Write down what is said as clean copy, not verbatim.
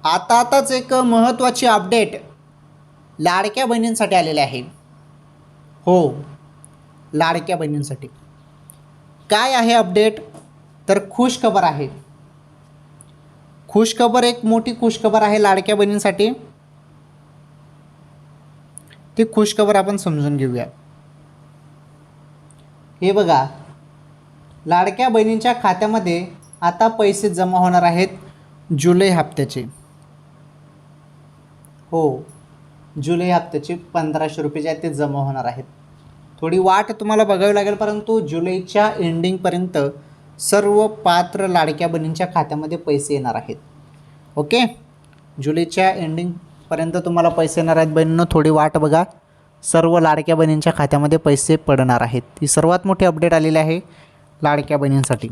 आताच एक महत्त्वाची अपडेट लाडक्या बहिणींसाठी आलेले आहे. हो, लाडक्या बहिणींसाठी काय आहे अपडेट? तर खुशखबर आहे. खुशखबर, एक मोठी खुशखबर आहे लाडक्या बहिणींसाठी. ती खुशखबर आपण समजून घेऊया. हे बघा, लाडक्या बहिणींच्या खात्यामध्ये आता पैसे जमा होणार आहेत जुलै हप्त्याचे. हो, जुलै हप्त्याचे 1500 रुपये जे आहेत ते जमा होणार आहेत. थोडी वाट तुम्हाला बघावी लागेल, परंतु जुलैच्या एंडिंगपर्यंत सर्व पात्र लाडक्या बहिणींच्या खात्यामध्ये पैसे येणार आहेत. ओके, जुलैच्या एंडिंगपर्यंत तुम्हाला पैसे येणार आहेत बहिणींनो. थोडी वाट बघा, सर्व लाडक्या बहिणींच्या खात्यामध्ये पैसे पडणार आहेत. ही सर्वात मोठी अपडेट आलेली आहे लाडक्या बहिणींसाठी.